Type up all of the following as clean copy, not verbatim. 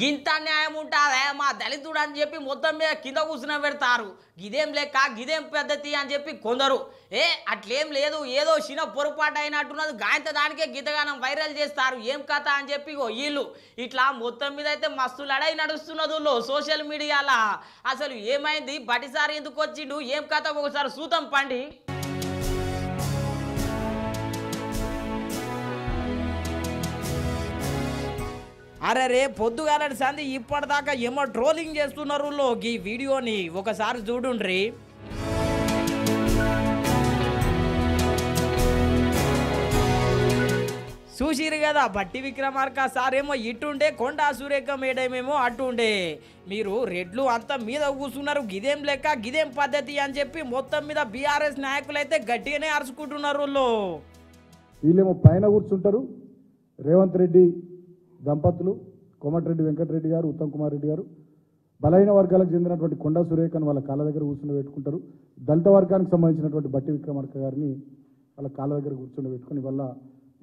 గింత న్యాయం ఉంటుందా మా దళితుడు అని చెప్పి మొత్తం మీద కింద కూర్చుని పెడతారు. గిదేం లెక్క గిదేం పద్ధతి అని చెప్పి కొందరు అట్లేం లేదు ఏదో చిన్న పొరపాటు అయినట్టున్నది గాయంత దానికే గితగానం వైరల్ చేస్తారు ఏం కథ అని చెప్పి వీళ్ళు ఇట్లా మొత్తం మీద అయితే మస్తు లడై నడుస్తున్నది సోషల్ మీడియాలో. అసలు ఏమైంది బటిసారి ఎందుకు వచ్చిండు ఏం కథ ఒకసారి చూద్దాం పండి. అరే రే పొద్దుగాలటి సంది ఇప్పటిదాకా ఏమో ట్రోలింగ్ చేస్తున్నారు ఈ వీడియోని ఒకసారి చూడుండ్రి. చూసిరు కదా బట్టి విక్రమార్క సార్ ఏమో ఇటుండే కొండా సురేఖ మేడమేమో అటుండే. మీరు రెడ్లు అంతా మీద కూర్చున్నారు గిదేం లెక్క గిదేం పద్ధతి అని చెప్పి మొత్తం మీద బీఆర్ఎస్ నాయకులు అయితే గట్టిగానే అరుచుకుంటున్నారు. వీళ్ళేమో పైన కూర్చుంటారు. రేవంత్ రెడ్డి దంపతులు కోమటిరెడ్డి వెంకటరెడ్డి గారు ఉత్తమ్ కుమార్ రెడ్డి గారు బలహీన వర్గాలకు చెందినటువంటి కొండా సురేఖను వాళ్ళ కాళ్ళ దగ్గర కూర్చుని పెట్టుకుంటారు. దళిత వర్గానికి సంబంధించినటువంటి బట్టి విక్రమార్క గారిని వాళ్ళ కాళ్ళ దగ్గర కూర్చుని పెట్టుకుని వల్ల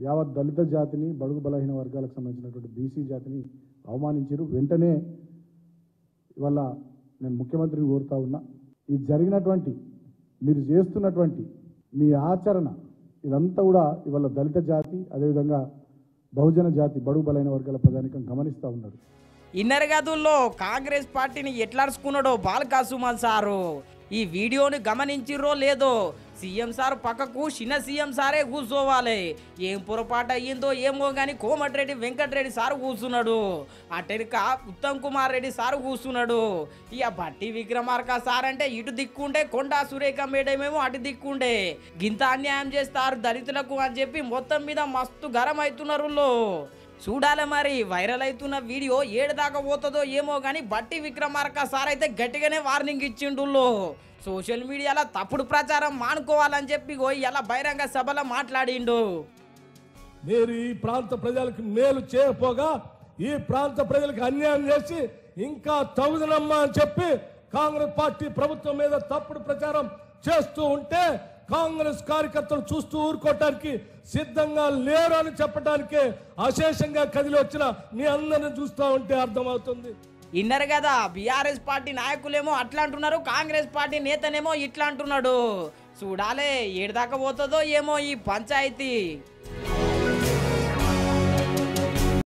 యావత్ దళిత జాతిని బడుగు బలహీన వర్గాలకు సంబంధించినటువంటి బీసీ జాతిని అవమానించారు. వెంటనే ఇవాళ నేను ముఖ్యమంత్రిని కోరుతా ఉన్నా, ఈ జరిగినటువంటి మీరు చేస్తున్నటువంటి మీ ఆచరణ ఇదంతా కూడా ఇవాళ దళిత జాతి అదేవిధంగా బహుజన జాతి బడుగు బలైన వర్గాల ప్రజానికం గమనిస్తూ ఉన్నారు. ఇన్నర్ గదుల్లో కాంగ్రెస్ పార్టీని ఎట్లాడుచుకున్నాడో బాల్కా సుమన్ సారు. ఈ వీడియోని గమనించిర్రో లేదో సీఎం సార్ పక్కకు చిన్న సీఎం సారే కూర్చోవాలి. ఏం పొరపాటు అయ్యిందో ఏమో కానీ కోమటిరెడ్డి వెంకటరెడ్డి సారు కూర్చున్నాడు, అటెనక ఉత్తమ్ కుమార్ రెడ్డి సారు కూర్చున్నాడు. ఇక బట్టి విక్రమార్క సార్ అంటే ఇటు దిక్కుండే కొండా సురేఖ మేడమేమో అటు దిక్కుండే. గింత అన్యాయం చేస్తారు దళితులకు అని చెప్పి మొత్తం మీద మస్తు గరం అవుతున్నారు. చూడాలి మరి వైరల్ అవుతున్న వీడియో ఏడుదాకా పోతుందో ఏమో కానీ బట్టి విక్రమార్క సార్ అయితే గట్టిగానే వార్నింగ్ ఇచ్చిండు. సోషల్ మీడియాలో తప్పుడు ప్రచారం మానుకోవాలని చెప్పి ఇలా బహిరంగ సభలో మాట్లాడిండు. మీరు ఈ ప్రాంత ప్రజలకు మేలు చేయకపోగా ఈ ప్రాంత ప్రజలకు అన్యాయం చేసి ఇంకా తగుదనమ్మా అని చెప్పి కాంగ్రెస్ పార్టీ ప్రభుత్వం మీద తప్పుడు ప్రచారం చేస్తూ ఉంటే కాంగ్రెస్ కార్యకర్తలు చూస్తూ ఊరుకోవటానికి సిద్ధంగా లేరు అని చెప్పడానికే అశేషంగా కదిలి వచ్చిన మీ అందరిని చూస్తూ ఉంటే అర్థమవుతుంది. ఇన్నర్ కదా బీఆర్ఎస్ పార్టీ నాయకులేమో అట్లా అంటున్నారు, కాంగ్రెస్ పార్టీ నేతనేమో ఇట్లా అంటున్నాడు. చూడాలే ఏడుదాకా పోతుందో ఏమో ఈ పంచాయతీ.